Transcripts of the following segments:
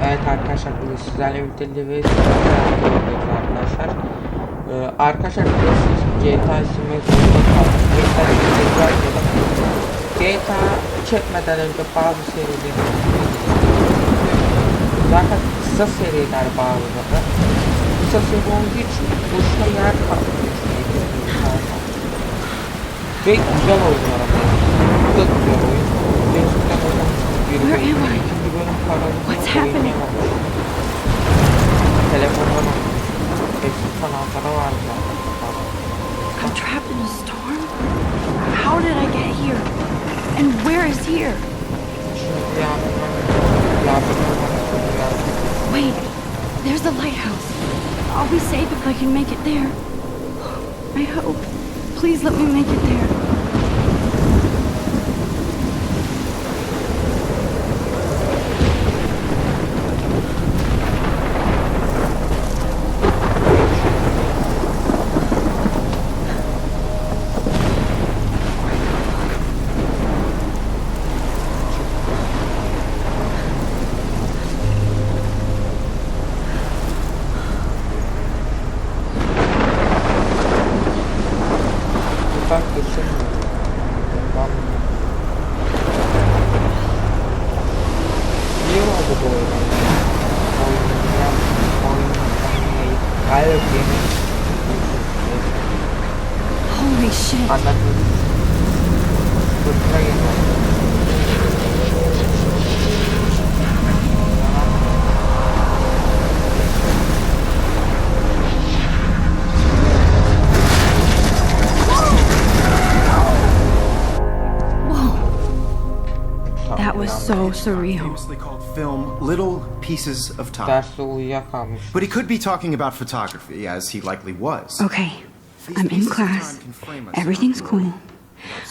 Evet arkadaşlar, bugün sizlerle birlikte Live arkadaşlar. Arkadaşlar biliyorsunuz GTA simülatöründe kalmış. GTA çekmeden önce bazı serileri zaten kısa seriler bazıları. Kısa seri olduğu için boşuna yer kalmıyor. Ve güzel oyunlar ama. Bu da güzel oyun. Gerçekten oynamıştık. Where am I? What's happening? I'm trapped in a storm? How did I get here? And where is here? Wait, there's the lighthouse. I'll be safe if I can make it there. I hope. Please let me make it there. Holy shit. That was so surreal. Famously called film Little Pieces of Time. But he could be talking about photography, as he likely was. Okay, I'm in class. Everything's cool.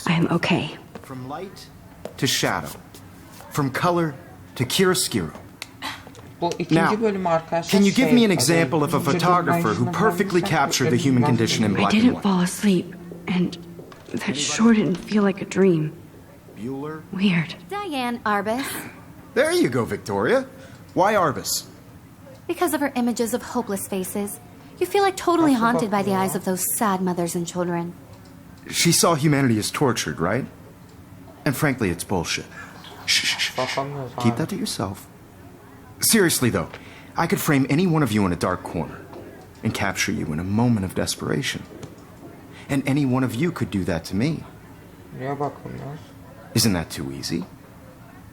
I'm okay. From light to shadow. From color to chiaroscuro. Now, can you give me an example of a photographer who perfectly captured the human condition in black and I didn't white? fall asleep, and that sure didn't feel like a dream. Bueller? Weird. Diane Arbus. There you go, Victoria. Why Arbus? Because of her images of hopeless faces. You feel like totally haunted by the eyes of those sad mothers and children. She saw humanity as tortured, right? And frankly, it's bullshit. Shh. Keep that to yourself. Seriously, though, I could frame any one of you in a dark corner and capture you in a moment of desperation. And any one of you could do that to me. Isn't that too easy?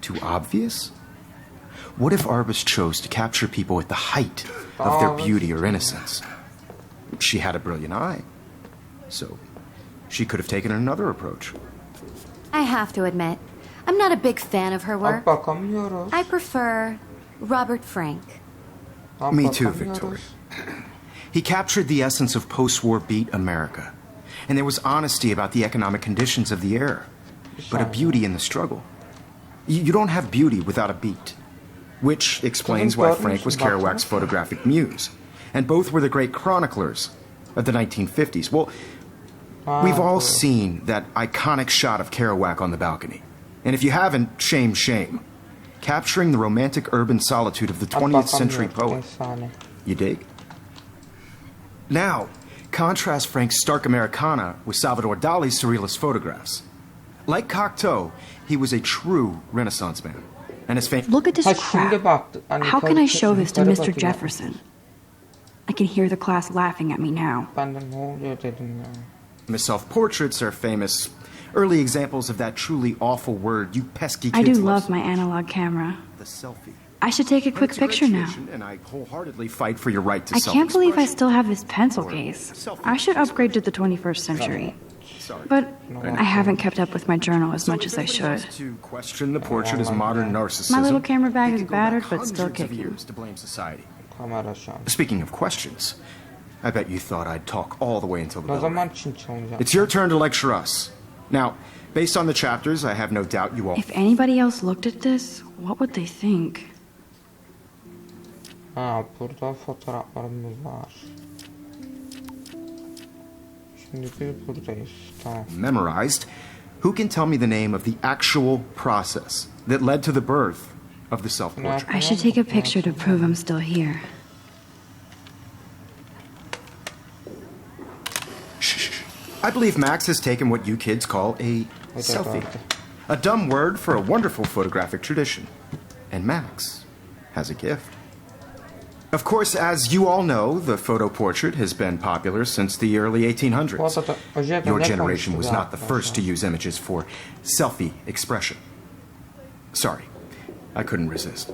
Too obvious? What if Arbus chose to capture people at the height of their beauty or innocence? She had a brilliant eye. So, she could have taken another approach. I have to admit, I'm not a big fan of her work. I prefer Robert Frank. Me too, Victoria. He captured the essence of post-war beat America. And there was honesty about the economic conditions of the era. But a beauty in the struggle. You don't have beauty without a beat. Which explains why Frank was Kerouac's photographic muse. And both were the great chroniclers of the 1950s. Well, we've all seen that iconic shot of Kerouac on the balcony. And if you haven't, shame, shame. Capturing the romantic urban solitude of the 20th century poet. You dig? Now, contrast Frank's stark Americana with Salvador Dali's surrealist photographs. Like Cocteau, he was a true Renaissance man. And his fame... Look at this crap. How can I show this to Mr. Jefferson? I can hear the class laughing at me now. His self-portraits are famous early examples of that truly awful word you pesky kids I do love my analog camera. The selfie. I should take a quick picture now. And I wholeheartedly fight for your right to I can't believe I still have this pencil case. I should upgrade to the 21st century. But I haven't kept up with my journal as much as I should. To question the portrait as modern narcissism. My little camera bag is battered, but still kicking. To blame society. Speaking of questions, I bet you thought I'd talk all the way until the bell. It's your turn to lecture us. Now, based on the chapters, I have no doubt you all... If anybody else looked at this, what would they think? Burada fotoğraflarımız var. Şimdi biz buradayız. Tamam. Memorized. Who can tell me the name of the actual process that led to the birth of the self-portrait. I should take a picture to prove I'm still here. Shh. I believe Max has taken what you kids call a selfie. A dumb word for a wonderful photographic tradition. And Max has a gift. Of course, as you all know, the photo portrait has been popular since the early 1800s. Your generation was not the first to use images for selfie expression. Sorry, I couldn't resist.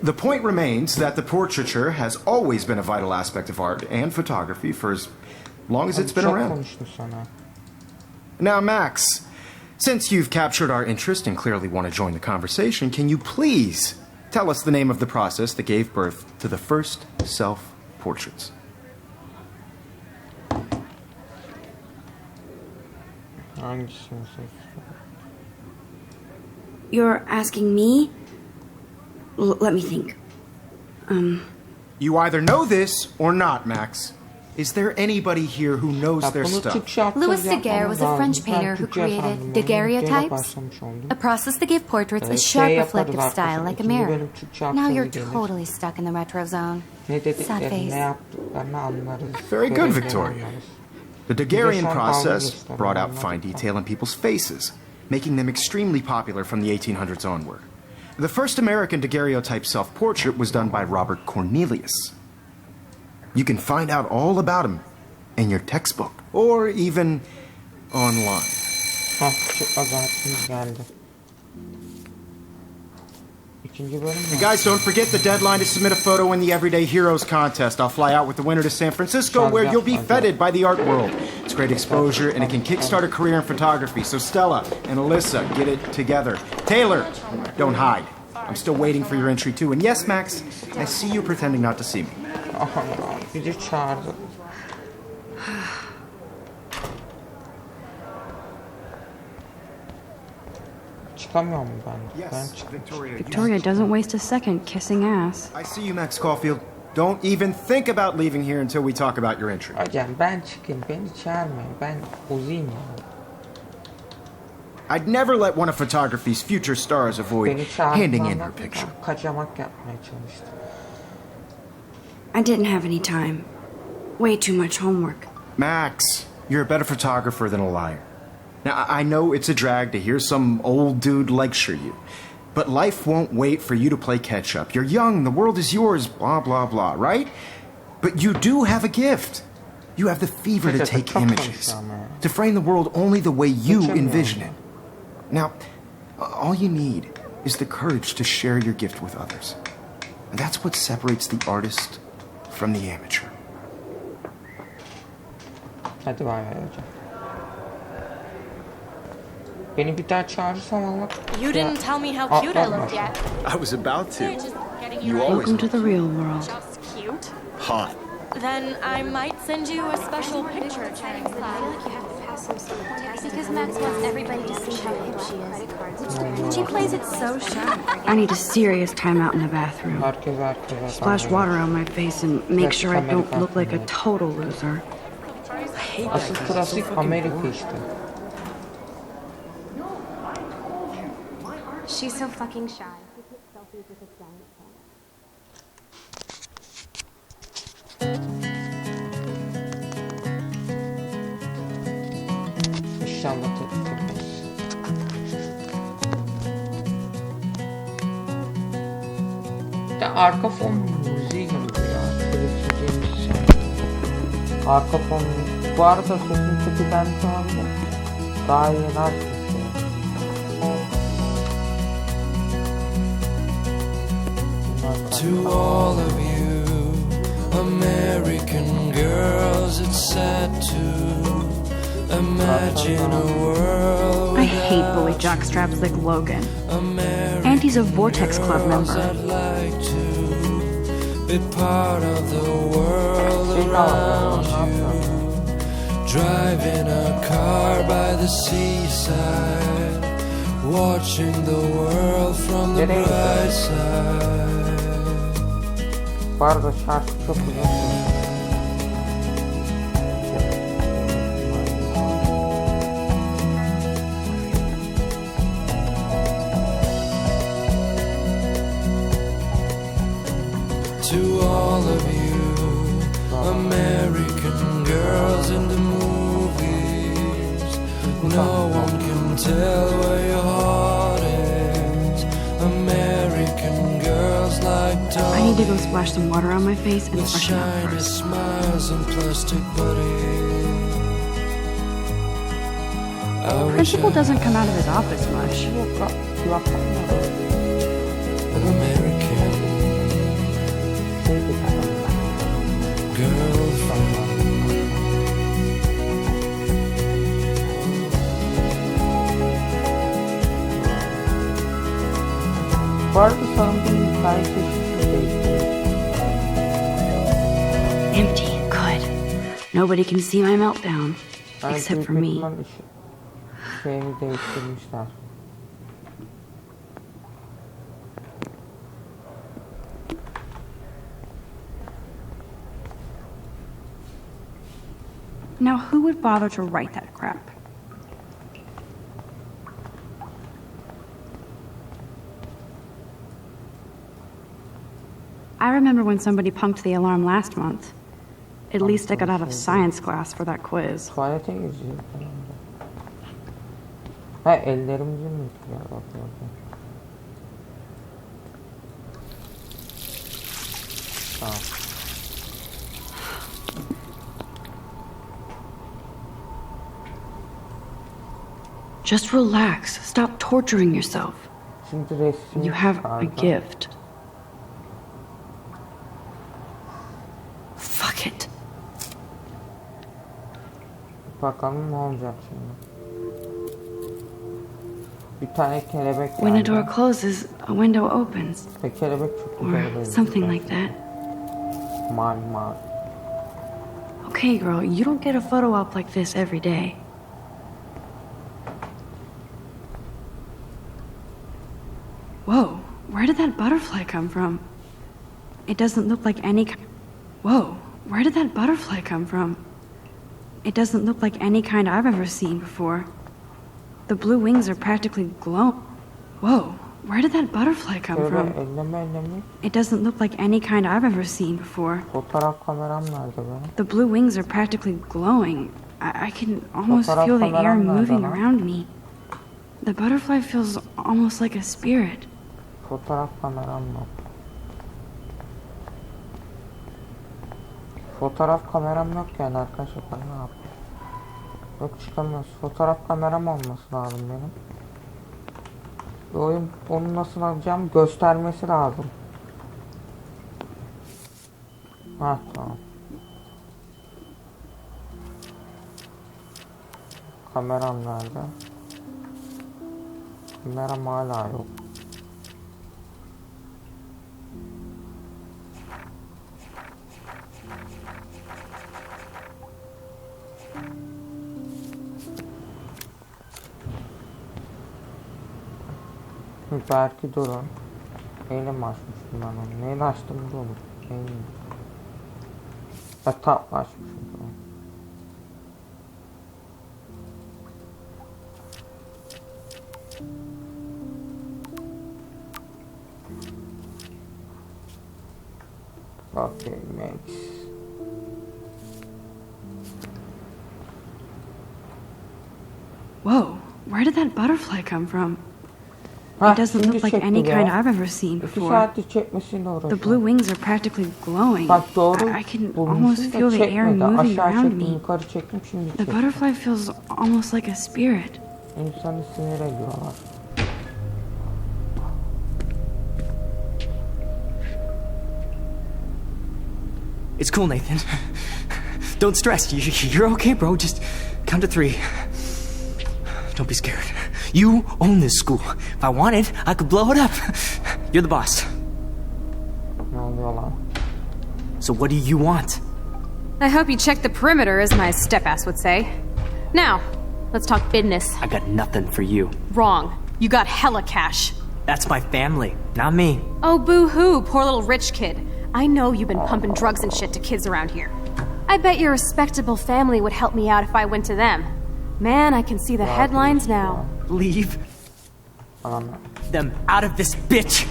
The point remains that the portraiture has always been a vital aspect of art and photography for as long as it's been around. Now, Max, since you've captured our interest and clearly want to join the conversation, can you please tell us the name of the process that gave birth to the first self-portraits? You're asking me? Let me think. You either know this or not, Max. Is there anybody here who knows their stuff? Louis Daguerre was a French painter who created daguerreotypes, a process that gave portraits a sharp reflective style like a mirror. Now you're totally stuck in the retro zone. Sad face. Very good, Victoria. The Daguerrean process brought out fine detail in people's faces, making them extremely popular from the 1800s onward. The first American daguerreotype self-portrait was done by Robert Cornelius. You can find out all about him in your textbook, or even online. And guys, don't forget the deadline to submit a photo in the Everyday Heroes contest. I'll fly out with the winner to San Francisco, where you'll be feted by the art world. It's great exposure, and it can kickstart a career in photography. So Stella and Alyssa, get it together. Taylor, don't hide. I'm still waiting for your entry, too. And yes, Max, I see you pretending not to see me. Bizi çağırdı. Çıkamıyor mu ben? Ben Victoria doesn't waste a second kissing ass. I see you, Max Caulfield. Don't even think about leaving here until we talk about your entry. Hocam ben çıkayım, beni çağırmayın. Ben uzayım ya. I'd never let one of photography's future stars avoid handing in her picture. Kaçamak yapmaya çalıştım. I didn't have any time. Way too much homework. Max, you're a better photographer than a liar. Now, I know it's a drag to hear some old dude lecture you, but life won't wait for you to play catch-up. You're young, the world is yours, blah, blah, blah, right? But you do have a gift. You have the fever to take images, to frame the world only the way you envision it. Now, all you need is the courage to share your gift with others. And that's what separates the artist from the amateur. Hadi bay bay hocam. Beni bir daha çağırırsan Allah. You didn't tell me how cute I looked yet. I was about to. You always Welcome to the real world. Just cute. hot. Then I might send you a special picture. Because Max wants everybody to see how hip she is. She plays it so sharp. I need a serious timeout in the bathroom. Herkes Splash water on my face and make sure I don't look like a total loser. Asıl klasik Amerika işte. She's so fucking shy. İnşallah teklif ederiz. Ya arka fon müziği gibi ya. Televizyonumuz arka fon. Bu arada sesin kötü ben şu anda. Daha iyi açmışım. To all of you American girls, it's sad to imagine a world. I hate bully jockstraps like Logan. And he's a Vortex Club member. I'd like to be part of the world around you. Driving a car by the seaside, watching the world from the bright side. Bu arada şarkı çok güzel. To all of you American girls in the movies, no one can tell where your heart is. American girls like I need to go splash some water on my face and with freshen up shiny first. smiles and plastic buddies. Principal doesn't come out of his office much. An American girlfriend. Bu arada sanırım hikaye çeşitli değil. Empty. Good. Nobody can see my meltdown. Yani Except for büyük me. ihtimal şeyini değiştirmişler. Now, who would bother to write that crap? I remember when somebody punked the alarm last month. At least I got out of science class for that quiz. Tuvalete gireceğiz. Ha ellerimizi mi yıkıyor? Bak orada. Tamam. Just relax. Stop torturing yourself. Şimdi resim You have a çıkardı. gift. Fuck it. Bakalım ne olacak şimdi. Bir tane kelebek When a door vardı. closes, a window opens. Ve kelebek çok güzel Or benziyor. something like that. Mavi. Okay, girl, you don't get a photo op like this every day. Whoa, where did that butterfly come from? It doesn't look like any kind. Whoa, where did that butterfly come from? It doesn't look like any kind I've ever seen before. The blue wings are practically glowing. Whoa, where did that butterfly come Şöyle from? elleme. It doesn't look like any kind I've ever seen before. Fotoğraf kameram nerede benim? The blue wings are practically glowing. I can almost Fotoğraf feel the air kameram nerede moving lan? around me. The butterfly feels almost like a spirit. Fotoğraf kameram yok. Fotoğraf kameram yok yani arkadaşlar, ben ne yapayım? Yok, çıkamıyoruz. Fotoğraf kameram olması lazım benim. Bu oyun onu nasıl alacağım göstermesi lazım. Ha tamam. Kameram nerede? Kameram hala yok. Belki durun. Neyle mi açmıştım ben onu? Neyle açtım da olur. Neyle mi? Tapla açmışım. Tamam. Okay, Max. Whoa, where did that butterfly come from? Hah, It doesn't şimdi look like çekti any be. kind I've ever seen 2 before. saattir çekmesiyle The uğraşıyorum. blue wings are practically glowing. Bak doğru I can almost bulmuşum feel da the air çekmedi. moving Aşağı around çektim, me. yukarı çektim, şimdi The çektim. butterfly feels almost like a spirit. İnsanı sinir ediyorlar. It's cool, Nathan. Don't stress. You're okay, bro. Just count to 3. Don't be scared. You own this school. If I wanted, I could blow it up. You're the boss. Ne oluyor lan? So what do you want? I hope you checked the perimeter, as my step-ass would say. Now, let's talk business. I got nothing for you. Wrong. You got hella cash. That's my family, not me. Oh, boo-hoo, poor little rich kid. I know you've been pumping drugs and shit to kids around here. I bet your respectable family would help me out if I went to them. Man, I can see the headlines now. Leave Anam. them out of this bitch.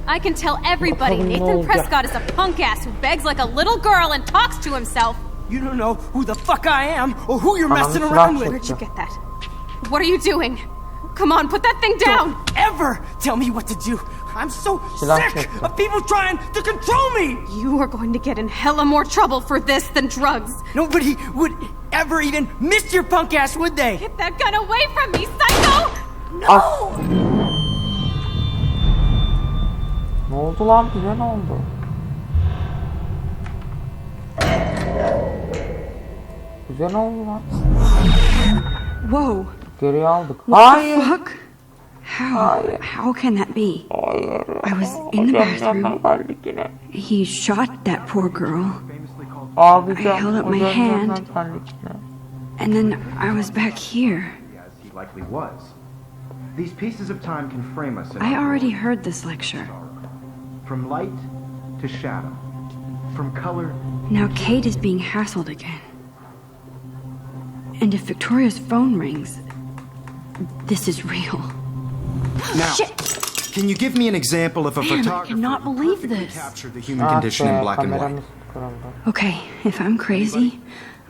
I can tell everybody Bakalım ne Nathan olacak? Prescott is a punk ass who begs like a little girl and talks to himself. You don't know who the fuck I am or who you're Ananı messing silah around with. Where'd you get that? What are you doing? Come on, put that thing down! Don't ever tell me what to do. I'm so Silah sick çekti. of people trying to control me. You are going to get in hella more trouble for this than drugs. Nobody would ever even miss your punk ass, would they? Get that gun away from me, psycho! Ah! Ne oldu lan? Bize ne oldu? Bize ne oldu lan? Whoa. Geriye aldık. What Hayır. the fuck? How can that be? Hayır. I was in the bathroom. Geldik yine. He shot that poor girl, Ağlayacağım. I held up my Ocağın hand. yanından geldik yine. and then I was back here. As he likely was. These pieces of time can frame us in I our already world. heard this lecture. From light to shadow. From color. Now Kate is being hassled again. And if Victoria's phone rings, this is real. Now, can you give me an example of a Man, I photographer cannot who believe perfectly this. captured the human condition in black and white? Kameramız kırıldı. Okay, if I'm crazy,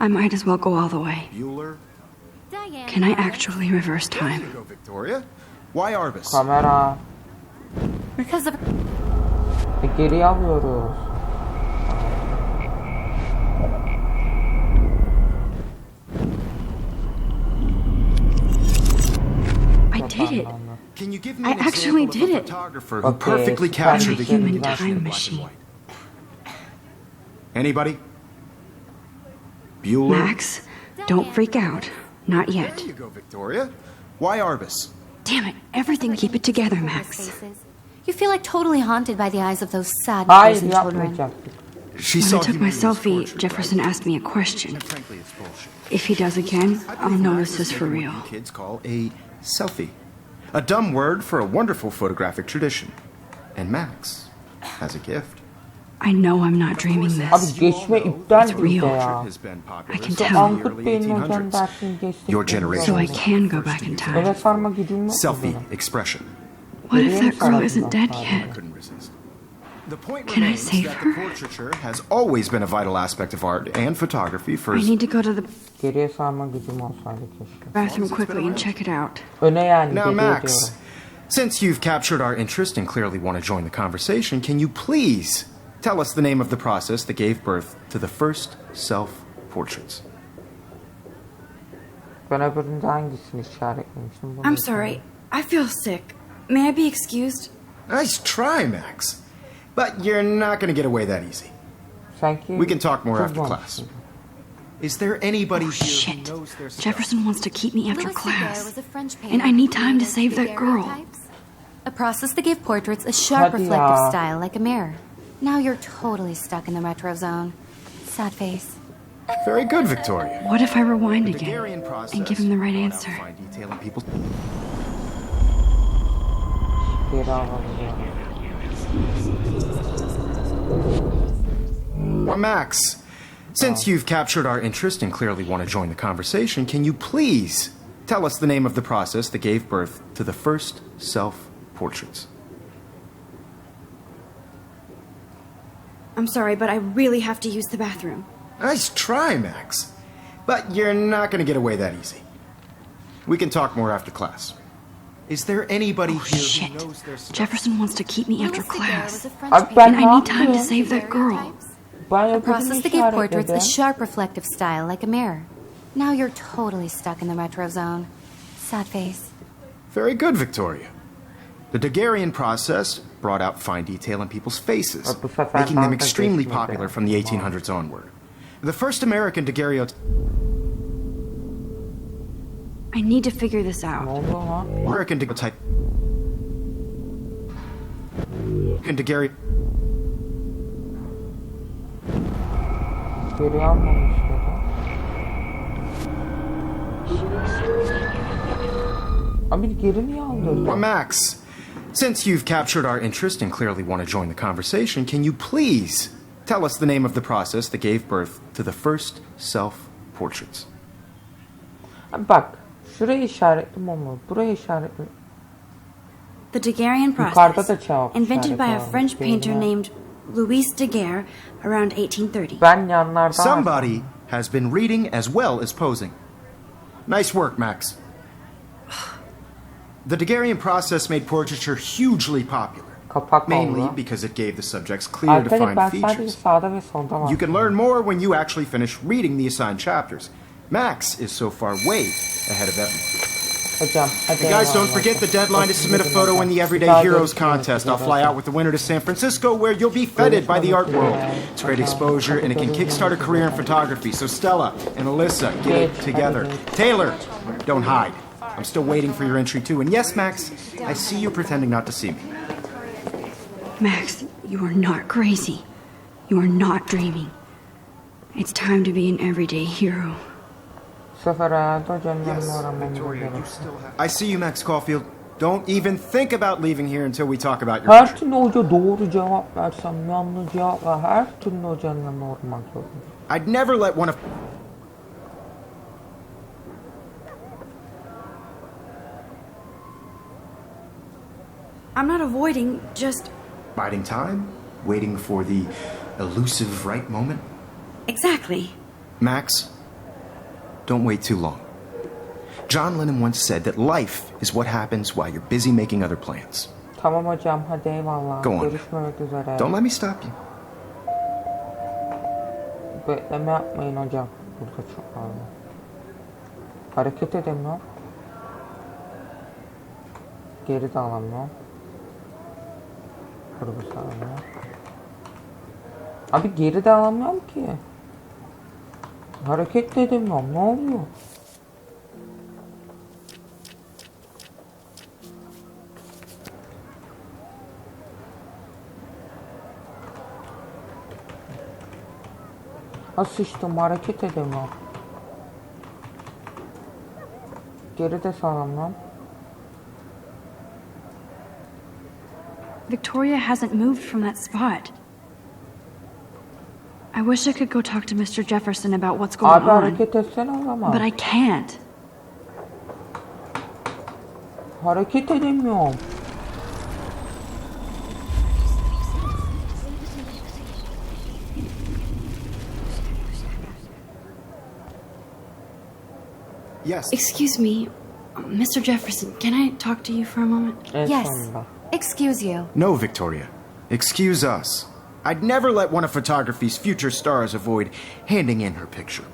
I might as well go all the way. Bueller? Diane. Can I actually reverse There time? you go, Victoria. Why Arbus? Kamera. Because of Geriye alıyoruz. I did it. Can you give me I an actually example did of a it. photographer who Okay, perfectly so captured the I'm a human human condition in time black and machine. white? Anybody? Bueller? Max, don't freak out. Not There yet. you go, Victoria. Why Arbus? Damn it, everything keep it together, Max. faces. You feel like totally haunted by the eyes of those sad Hayır innocent children. yapmayacaktık. She When I saw took my human selfie, tortured, Jefferson right? asked me a question. Frankly, it's bullshit. If he does again, I I'll believe know Max this is is for making real. what you kids call a selfie. A dumb word for a wonderful photographic tradition. And Max has a gift. I know I'm not dreaming Abi this. geçme iptal It's bizde real. ya. Has been popular I can since tell. the Ankut early Bey'in hocam 1800s. dersini geçtik. Your generation. So I can go back in time. Eve sarma gücüm yok mu Selfie benim? expression. What if that girl isn't dead yet? Couldn't resist. The point Can I remains save that her? the portraiture has always been a vital aspect of art and photography for I need to go to the Geriye sarma gücüm olsaydı keşke. bathroom quickly and check it out. Öne yani Now, geriye Max, diyorum. since you've captured our interest and clearly want to join the conversation, can you please tell us the name of the process that gave birth to the first self-portraits? Ben öbüründe hangisini işaretlemiştim? Bunu I'm sorry. I feel sick. May I be excused? Nice try, Max. But you're not going to get away that easy. Sanki We can talk more after kızmamışsın. class. Is there anybody Oh, here shit. who knows their stuff? Jefferson wants to keep me after Louis Daguerre class. was a French painter And I need who time to created save that girl. daguerreotypes, a process that gave portraits a sharp, Hadi reflective ya. style like a mirror. Now you're totally stuck in the retro zone. Sad face. Very good, Victoria. What if I rewind The again Daguerrean process and give him the right brought out answer? fine detail in people's- Geri alalım ya. Well, Max, since you've captured our interest and clearly want to join the conversation, can you please tell us the name of the process that gave birth to the first self-portraits? I'm sorry, but I really have to use the bathroom. Nice try, Max. But you're not going to get away that easy. We can talk more after class. Is there anybody Oh, here shit. who knows their stuff? Jefferson wants to keep me after Louis Daguerre class. was a French Abi painter ben And ne I need time to yaptım? save that girl. Ben A öbürünü process that gave portraits a işaretledim. sharp, reflective style like a mirror. Now you're totally stuck in the retro zone. Sad face. Very good, Victoria. The Daguerrean process brought out fine detail in people's faces, Bu sefer making them dalga extremely geçmedi. popular from the 1800s onward. The first American daguerreotype I need to figure this Ne out. oldu lan? American daguerreotype daguerre Geri almamış dedi. Abi geri niye aldırdın? Well, Max, since you've captured our interest and clearly want to join the conversation, can you please tell us the name of the process that gave birth to the first self-portraits? Abi bak şuraya işaretledim ama buraya işaretledim. The Daguerrean Yukarıda process, da cevap invented by a işareti French varmış, painter belli. named Louis Daguerre around 1830. Ben yanlardan Somebody has been reading as well as posing. Nice work, Max. The Daguerrean process made portraiture hugely popular, kapak mainly oldu. because it gave the subjects clear, Arkadaşlar defined ben sadece features. sağda ve solda var. You can learn more when you actually finish reading the assigned chapters. Max is so far way ahead of everyone. Hocam hadi And guys, don't eyvallah. forget the deadline to submit a photo in the Everyday Daha Heroes görüşürüz. contest. I'll fly out with the winner to San Francisco, where you'll be feted by the art world. It's great exposure, and it can kickstart a career in photography. So Stella and Alyssa, get it together. Taylor, don't hide. I'm still waiting for your entry too. And yes, Max, I see you pretending not to see me. Max, you are not crazy. You are not dreaming. It's time to be an everyday hero. Bu sefer herhalde hocanın yanına uğramamız gerekiyor. I see you, Max Caulfield. Don't even think about leaving here until we talk about your Her future. türlü hoca doğru cevap versem, yanlış cevap ver. Her türlü hocanın yanına uğramak zorunda. I'd never let one of... I'm not avoiding, just... Biding time, waiting for the elusive right moment. Exactly. Max, don't wait too long. John Lennon once said that life is what happens while you're busy making other plans. Tamam hocam hadi eyvallah. Go on. Görüşmek üzere. Don't let me stop you. Bekleme yapmayın hocam. Burada çok fazla. Hareket edemiyorum. Geri de alamıyorum. Kurgu sağlamıyor. Abi geri de alamıyorum ki. Hareket de edemiyorum. Ne oluyor? Sıçtım, hareket edemiyorum. Geri de sağlamıyorum. Victoria hasn't moved from that spot. I wish I could go talk to Mr. Jefferson about what's going Abi on, hareket etsene o zaman. but I can't. Hareket edemiyorum. Yes. Excuse me, Mr. Jefferson, can I talk to you for a moment? En Yes. sonunda. Excuse you. No, Victoria. Excuse us. I'd never let one of photography's future stars avoid handing in her picture.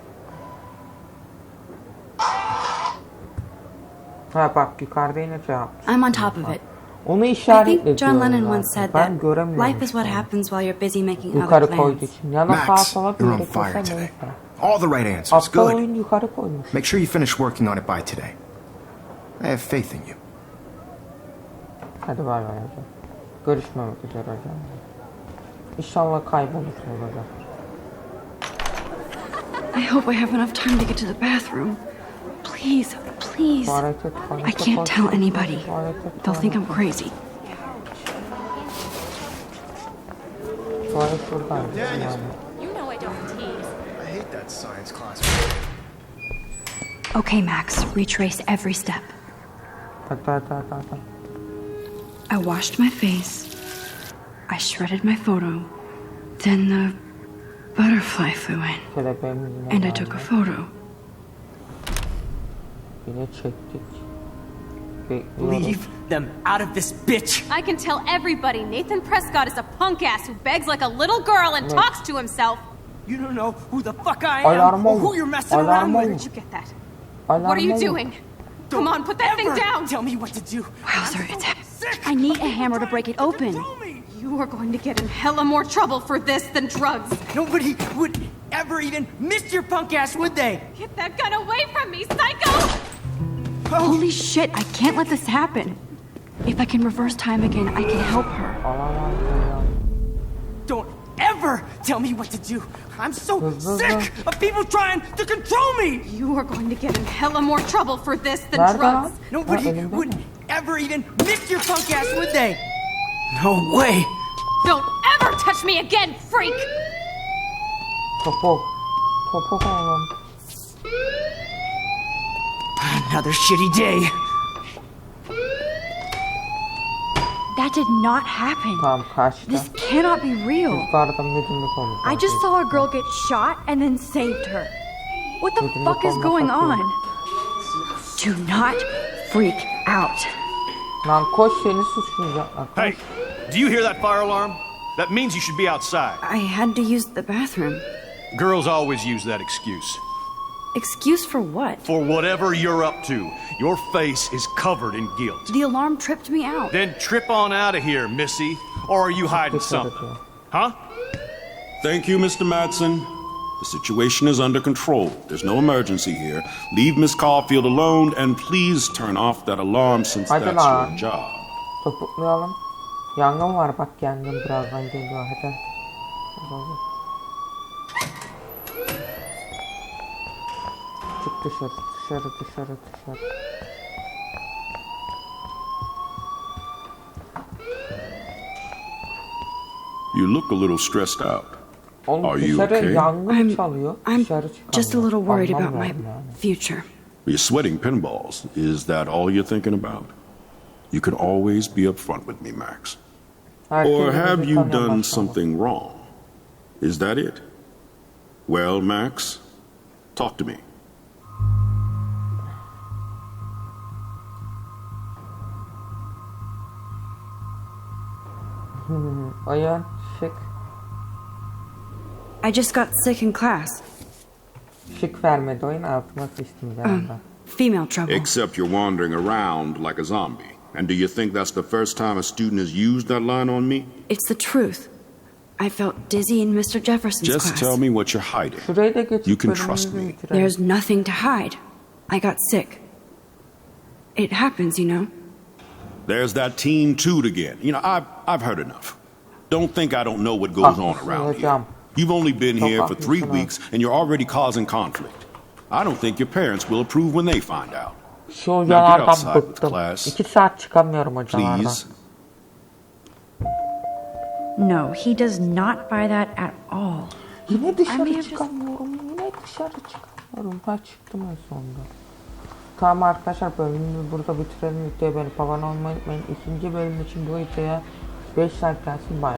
Ha bak yukarıda yine cevap. I'm on top of it. Onu I işaretle think John diyorum Lennon zaten. once said Ben that göremiyorum life is what işte. happens while you're busy making other Yukarı koyduğu plans. için. Ya da sağa Max, sola you're on bir fire koysa today. neyse. All the right answers. Aptal Good. oyun yukarı koymuş. Make sure you finish working on it by today. I have faith in you. Hadi bay bay hocam. Görüşmemek üzere hocam. İnşallah kaybolursunuz hocam. I hope I have enough time to get to the bathroom. Please, please. Tuvalete, tuvalete I can't koş. tell anybody. Tuvalete, They'll think I'm tuvalete. crazy. Tuvalet buradaymış yani. You know I don't tease. I hate that science class. Okay, Max, retrace every step. Hadi. I washed my face. I shredded my photo. Then the butterfly flew in, Kelebeğimiz yine and I geldi. took a photo. Yine çektik. Bekliyoruz. Leave them out of this bitch! I can tell everybody Nathan Prescott is a punk ass who begs like a little girl and talks to himself. You don't know who the fuck I am Alarm or oldu. who you're messing Alarm around oldu. with. Where'd you get that? Alarm What are you oldu. doing? Come on, put that thing Ever down! Tell me what to do. Wowzer, it's... Sick I need of a people hammer to trying break it open. control me. You are going to get in hella more trouble for this than drugs. Nobody would ever even miss your punk ass, would they? Get that gun away from me, psycho! Holy shit, I can't let this happen. If I can reverse time again, I can help her. Don't ever tell me what to do. I'm so sick of people trying to control me. You are going to get in hella more trouble for this than Nerede drugs. lan? Nobody Ha, elimde would mi? ever even miss your punk ass, would they? No way. Don't ever touch me again, freak! Topuk. Topuk oğlum. Another shitty day. That did not happen. Tamam kaçtı. This cannot be real. Yukarıda müdürlük olmuş. I just saw a girl get shot and then saved her. What the Müdürlük fuck is olmasa going on? cool. Do not freak out. Lan koş, seni suçlayacaklar. Hey, do you hear that fire alarm? That means you should be outside. I had to use the bathroom. Girls always use that excuse. Excuse for what? For whatever you're up to, your face is covered in guilt. The alarm tripped me out. Then trip on out of here, Missy. Or are you hiding something? Huh? Thank you, Mr. Madsen. The situation is under control. There's no emergency here. Leave Miss Caulfield alone and please turn off that alarm since Hadi that's lan. your job. Topuklayalım. Yangın var bak, yangın birazdan geliyor. Hadi. Hadi. Çık dışarı, dışarı, dışarı, dışarı. You look a little stressed out. Oğlum Are you dışarı okay? yangın çalıyor. I'm Dışarı çıkamıyor. just a little worried about my Anlamıyorum yani. future. You're sweating pinballs. Is that all you're thinking about? You can always be upfront with me, Max. Herkes Or have bizi you tanıyor done maşallah. something wrong? Is that it? Well, Max, talk to me. Oyun şık. I just got sick in class. Şık vermedi oyun, altıma sıçtım bir anda. Female trouble. Except you're wandering around like a zombie. And do you think that's the first time a student has used that line on me? It's the truth. I felt dizzy in Mr. Jefferson's Just class. tell me what you're hiding. Şurayı da geçip You can bölümümüzü trust me. bitirelim. There's nothing to hide. I got sick. It happens, you know. There's that teen toot again. You know, I've heard enough. Don't think I don't know what goes on around here. hocam. You've only been Çok here for 3 haklısın ha. weeks and you're already causing conflict. I don't think your parents will approve when they find out. Şu Now get hocalardan outside with bıktım. class. 2 saat çıkamıyorum hocalardan. Please. No, he does not buy that at all. Yine I may dışarı have just- çıkamıyorum. Yine dışarı çıkamıyorum. Ha, çıktım en sonunda. Tamam arkadaşlar, bölümümüzü burada bitirelim. Videoya beğenip abone olmayı unutmayın. İkinci bölüm için bu videoya 5 like gelsin. Bye.